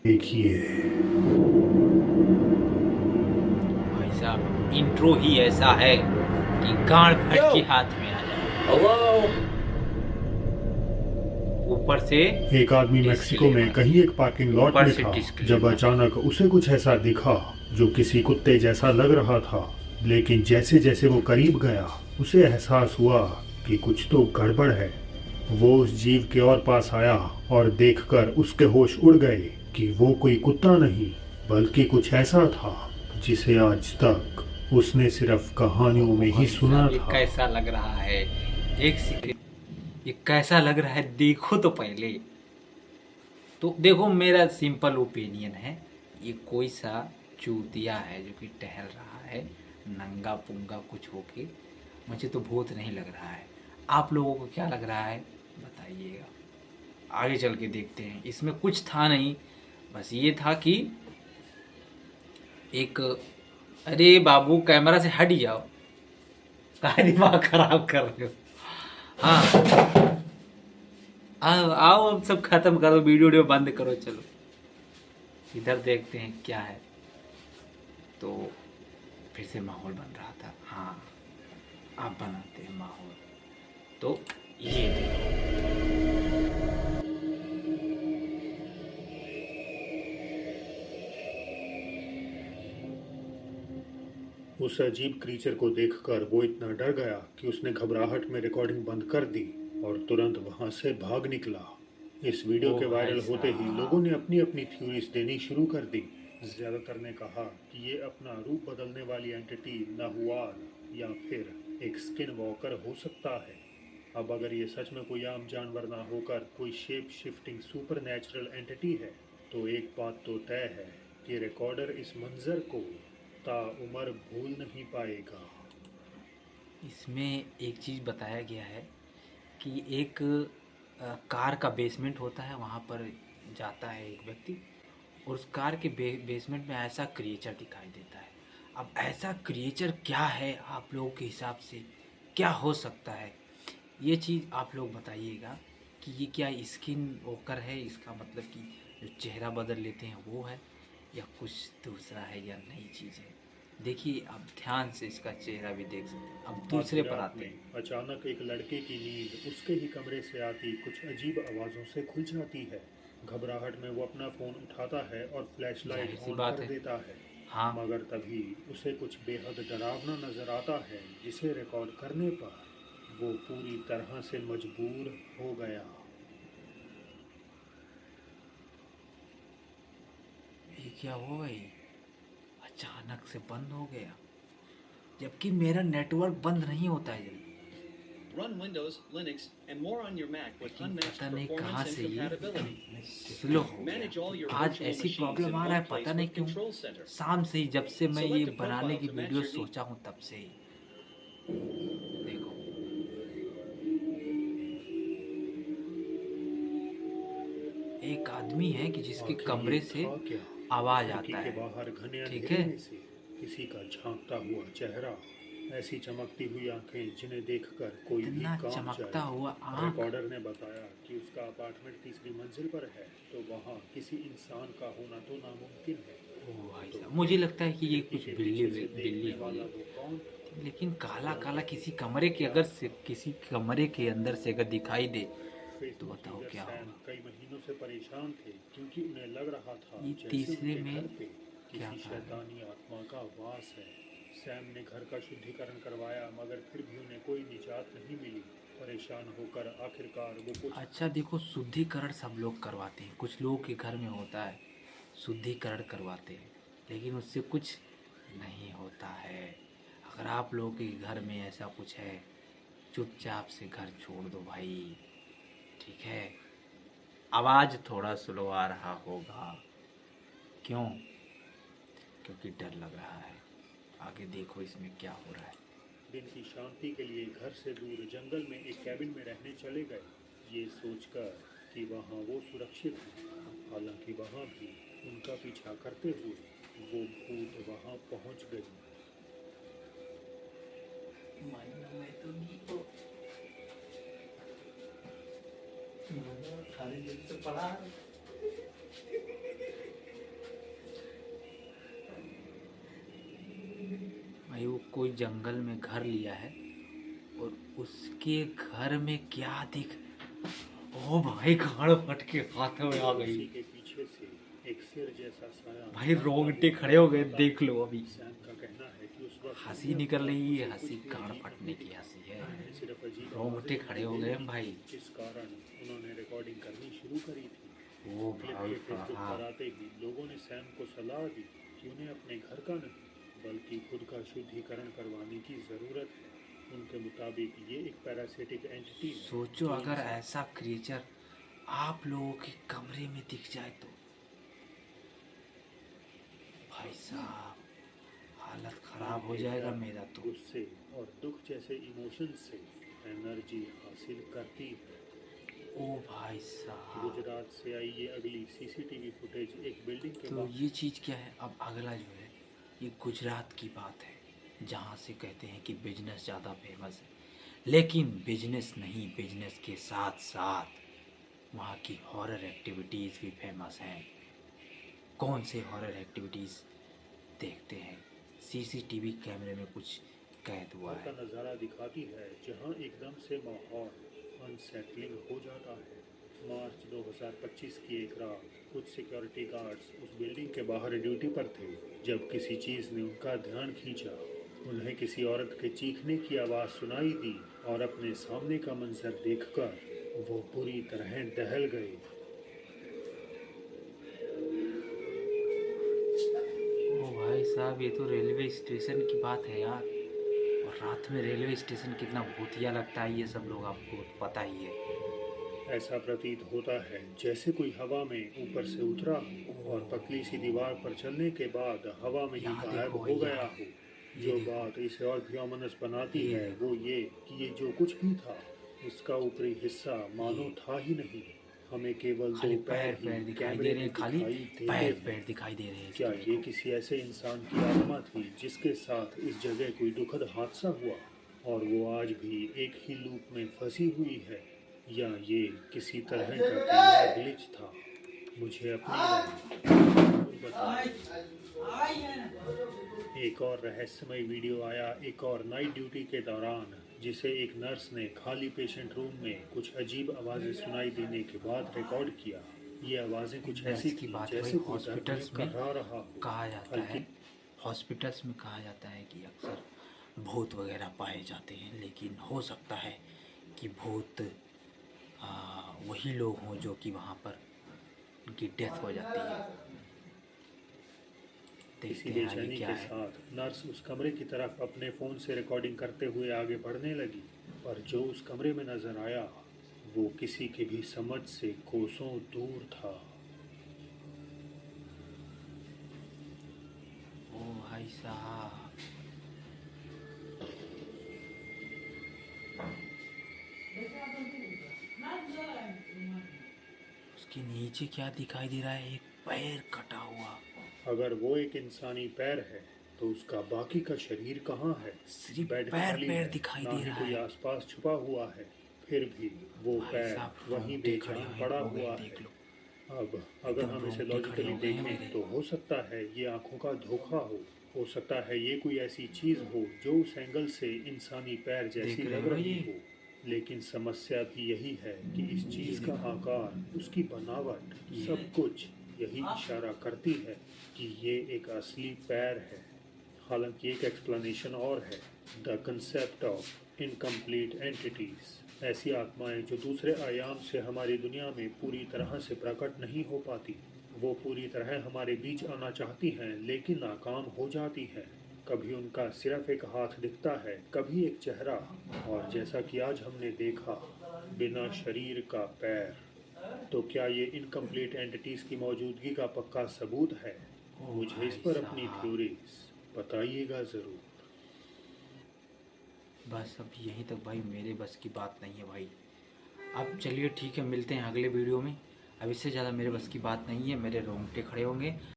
देखिए। भाई साहब इंट्रो ही ऐसा है कि गांड फट के हाथ में आ जाए। ऊपर से एक आदमी मेक्सिको में डिस्क्लेमर, कहीं एक पार्किंग लॉट ऊपर में से था जब डिस्क्लेमर। अचानक उसे कुछ ऐसा दिखा जो किसी कुत्ते जैसा लग रहा था। लेकिन जैसे जैसे वो करीब गया उसे एहसास हुआ कि कुछ तो गड़बड़ है। वो उस जीव के और पास आया और देखकर उसके होश उड़ गए कि वो कोई कुत्ता नहीं बल्कि कुछ ऐसा था जिसे आज तक उसने सिर्फ कहानियों ओहो में ही भाई सुना साहब, ये था। कैसा लग रहा है? एक सेकंड, ये कैसा लग रहा है देखो तो पहले। तो देखो, मेरा सिंपल ओपिनियन है, ये कोई सा चूतिया है जो कि टहल रहा है नंगा पुंगा कुछ होके। मुझे तो भूत नहीं लग रहा है। आप लोगों को क्या लग रहा है बताइएगा। आगे चल के देखते हैं। इसमें कुछ था नहीं, बस ये था कि एक, अरे बाबू कैमरा से हट जाओ, काहे दिमाग खराब कर रहे हो। हाँ, आओ आओ, अब सब खत्म करो, वीडियो बंद करो, चलो इधर देखते हैं क्या है। तो फिर से माहौल बन रहा था। हाँ, आप बनाते हैं माहौल। तो ये देखो। उस अजीब क्रीचर को देखकर वो इतना डर गया कि उसने घबराहट में रिकॉर्डिंग बंद कर दी और तुरंत वहां से भाग निकला। इस वीडियो ओ के भाई वायरल होते ही लोगों साहब, ने अपनी अपनी थ्योरीज देनी शुरू कर दी। ज्यादातर ने कहा कि ये अपना रूप बदलने वाली एंटिटी नाहुआल या फिर एक स्किन वॉकर हो सकता है। अब अगर ये सच में कोई आम जानवर ना होकर कोई shape shifting super natural entity है तो एक बात तो तय है कि रिकॉर्डर इस मंजर को ताउम्र भूल नहीं पाएगा। इसमें एक चीज़ बताया गया है कि एक कार का बेसमेंट होता है, वहाँ पर जाता है एक व्यक्ति, और उस कार के बेसमेंट में ऐसा क्रिएचर दिखाई देता है। अब ऐसा क्रिएचर क्या है आप लोगों के हिसाब से, क्या हो सकता है? ये चीज़ आप लोग बताइएगा कि ये क्या स्किन वोकर है, इसका मतलब कि जो चेहरा बदल लेते हैं वो है, या कुछ दूसरा है, या नई चीज़ है। देखिए, आप ध्यान से इसका चेहरा भी देख सकते हैं। अब आधी दूसरे पर रात आते में हैं। अचानक एक लड़के की नींद उसके ही कमरे से आती कुछ अजीब आवाज़ों से खुल जाती है। घबराहट में वो अपना फ़ोन उठाता है और फ्लैशलाइट जाहिर सी ऑन बात कर है। देता है। हाँ, मगर तभी उसे कुछ बेहद डरावना नज़र आता है जिसे रिकॉर्ड करने पर वो पूरी तरह से मजबूर हो गया। ये क्या हुआ? ये अचानक से बंद हो गया, जबकि मेरा नेटवर्क बंद नहीं होता है जल्दी। Run Windows, Linux, and more on your Mac with लेकिन unmatched पता नहीं कहाँ performance and से ये compatibility. स्लो हो गया। Manage all your आज virtual ऐसी machines प्रॉब्लम in आ रहा one है, पता place नहीं with क्यों। Control Center. शाम से ही, जब से मैं ये Select a बनाने profile की to match वीडियो your सोचा needs. हूँ तब से ही। देखो, एक आदमी है कि जिसके आखिर ये कमरे से था क्या? आवाज़ खिड़की आता के है। बाहर घने ठीक अंधेरे है, में से किसी का झांकता हुआ चेहरा, ऐसी चमकती हुई आंखें जिन्हें देखकर कोई भी इतना कांप चमकता जाए। हुआ आँख। रिकॉर्डर ने बताया कि उसका अपार्टमेंट तीसरी मंजिल पर है, तो वहाँ किसी इंसान का होना तो नामुमकिन है। ओ भाई तो साहब, मुझे फिर लगता है कि ये खिड़की कुछ के बिल्ली पीछे से बिल्ली देखने हुई वाला है। वो कौन? लेकिन काला जवाब काला है किसी कमरे के, क्या अगर था? से किसी कमरे के अंदर से अगर दिखाई दे तो फेसबुक बताओ यूजर क्या सैम होगा। कई महीनों से परेशान थे क्योंकि उन्हें लग रहा था ये जैसे तीसरे उनके में घर पे क्या किसी था? शैतानी आत्मा का वास है। सैम ने घर का शुद्धिकरण करवाया मगर फिर भी उन्हें कोई निजात नहीं मिली। परेशान होकर आखिरकार वो कुछ अच्छा देखो, शुद्धिकरण सब लोग करवाते हैं, कुछ लोगों के घर में होता है, शुद्धिकरण करवाते हैं, लेकिन उससे कुछ नहीं होता है। अगर आप लोगों के घर में ऐसा कुछ है, चुपचाप से घर छोड़ दो भाई। ठीक है, आवाज़ थोड़ा स्लो आ रहा होगा, क्यों? क्योंकि डर लग रहा है। आगे देखो इसमें क्या हो रहा है। दिन की शांति के लिए घर से दूर जंगल में एक कैबिन में रहने चले गए, ये सोचकर कि वहाँ वो सुरक्षित हैं। हालांकि वहाँ भी उनका पीछा करते हुए वो भूत वहाँ पहुँच गई। मानना मैं तो नहीं को खाली दिल से पड़ा। कोई जंगल में घर लिया है और उसके घर में क्या दिख, ओ भाई गाड़ फट के हाथों में आ गई उसी के पीछे से एक सिर जैसा साया भाई, रोंगटे खड़े हो गए। देख लो अभी सैम का कहना है कि उस वक्त हंसी निकल रही है, हंसी गाड़ फटने की हंसी है, सिर्फ अजीब रोंगटे आवाजें खड़े हो सुनाई गए देती भाई। थी, इस कारण उन्होंने रिकॉर्डिंग करनी शुरू करी थी। ओ क्लिप भाई के फेसबुक साहब, पर आते ही लोगों ने सैम को सलाह दी कि उन्हें अपने घर का नहीं बल्कि खुद का शुद्धिकरण करवाने की ज़रूरत है। उनके मुताबिक ये एक पैरासिटिक एंटिटी है। सोचो अगर ऐसा क्रिएचर आप लोगों के कमरे में दिख जाए तो भाई साहब हालत खराब हो जाएगा मेरा तो। गुस्से और दुख जैसे इमोशन से एनर्जी हासिल करती है। ओ भाई साहब, गुजरात से आई ये अगली सीसीटीवी फुटेज एक बिल्डिंग के तो बाहर ये चीज़ क्या है। अब अगला जो है ये गुजरात की बात है, जहाँ से कहते हैं कि बिजनेस ज़्यादा फेमस है, लेकिन बिजनेस नहीं, बिजनेस के साथ साथ वहाँ की हॉरर एक्टिविटीज़ भी फेमस हैं। कौन से हॉरर एक्टिविटीज़ देखते हैं, सीसीटीवी कैमरे में कुछ कैद हुआ का है। नज़ारा दिखाती है जहां एकदम से माहौल अनसेटलिंग हो जाता है। मार्च 2025 की एक रात कुछ सिक्योरिटी गार्ड्स उस बिल्डिंग के बाहर ड्यूटी पर थे जब किसी चीज़ ने उनका ध्यान खींचा। उन्हें किसी औरत के चीखने की आवाज़ सुनाई दी और अपने सामने का मंजर देखकर वो पूरी तरह दहल गए। ओ भाई साहब, ये तो रेलवे स्टेशन की बात है यार, और रात में रेलवे स्टेशन कितना भूतिया लगता है ये सब लोग आपको पता ही है। ऐसा प्रतीत होता है जैसे कोई हवा में ऊपर से उतरा हो और पतली सी दीवार पर चलने के बाद हवा में ही यहाँ गायब देखो हो भैया, गया हो। ये जो देखो। बात इसे और भी अमनस बनाती ये है देखो। वो ये कि ये जो कुछ भी था उसका ऊपरी हिस्सा मानो था ही नहीं। हमें केवल खाली दो पैर ही पैर दिखाई कैमरे दे रहे में हैं, खाली दिखाई देते पैर हैं। पैर दिखाई दे रहे हैं। क्या इसमें ये देखो। किसी ऐसे इंसान की आत्मा थी जिसके साथ इस जगह कोई दुखद हादसा हुआ और वो आज भी एक ही लूप में फंसी हुई है, या ये किसी तरह का कैमरा ग्लिच था? मुझे अपनी राय जरूर बताएं। एक और रहस्यमय वीडियो आया एक और नाइट ड्यूटी के दौरान, जिसे एक नर्स ने खाली पेशेंट रूम में कुछ अजीब आवाज़ें सुनाई देने के बाद रिकॉर्ड किया। ये आवाज़ें कुछ नर्स ऐसी की थी बात है जैसे भाई, कोई दर्द में हॉस्पिटल्स में कर्रा रहा हो। कहा जाता हल्की है, हॉस्पिटल्स में कहा जाता है कि अक्सर भूत वगैरह पाए जाते हैं, लेकिन हो सकता है कि भूत वही लोग हों जो कि वहाँ पर उनकी डेथ हो जाती है। किसी देखते हैं आगे बेचैनी क्या के है। साथ नर्स उस कमरे की तरफ अपने फ़ोन से रिकॉर्डिंग करते हुए आगे बढ़ने लगी, पर जो उस कमरे में नजर आया वो किसी के भी समझ से कोसों दूर था। ओ भाई साहब, उसके नीचे क्या दिखाई दे रहा है, एक पैर कटा हुआ। अगर वो एक इंसानी पैर है तो उसका बाकी का शरीर कहाँ है? सिर्फ बेड पैर खाली पैर है, दिखाई ना दे ही रहा कोई है। आसपास छुपा हुआ है, फिर भी वो भाई पैर साहब, वहीं रोंगटे खड़े बेजान पड़ा हो गए, हुआ देख है। लो। अब अगर एकदम हम इसे रोंगटे खड़े लॉजिकली हो गए हैं देखें मेरे। तो हो सकता है ये आंखों का धोखा हो सकता है ये कोई ऐसी चीज़ हो जो उस एंगल से इंसानी पैर जैसी देख रहे लग हो रही ये? हो। लेकिन समस्या भी यही है कि इस ये चीज़ का देखो। आकार, उसकी बनावट, ये सब कुछ यही इशारा करती है कि ये एक असली पैर है। हालांकि एक एक्सप्लेनेशन और है, the concept of incomplete entities. ऐसी आत्माएं जो दूसरे आयाम से हमारी दुनिया में पूरी तरह से प्रकट नहीं हो पाती। वो पूरी तरह हमारे बीच आना चाहती हैं लेकिन नाकाम हो जाती हैं। कभी उनका सिर्फ एक हाथ दिखता है, कभी एक चेहरा, और जैसा कि आज हमने देखा, बिना शरीर का पैर। तो क्या ये इनकम्प्लीट एंटिटीज़ की मौजूदगी का पक्का सबूत है? ओ मुझे इस भाई पर अपनी साहब। थ्योरीज बताइएगा ज़रूर। बस अब यहीं तक भाई, मेरे बस की बात नहीं है भाई। अब चलिए ठीक है, मिलते हैं अगले वीडियो में। अब इससे ज़्यादा मेरे बस की बात नहीं है, मेरे रोंगटे खड़े होंगे।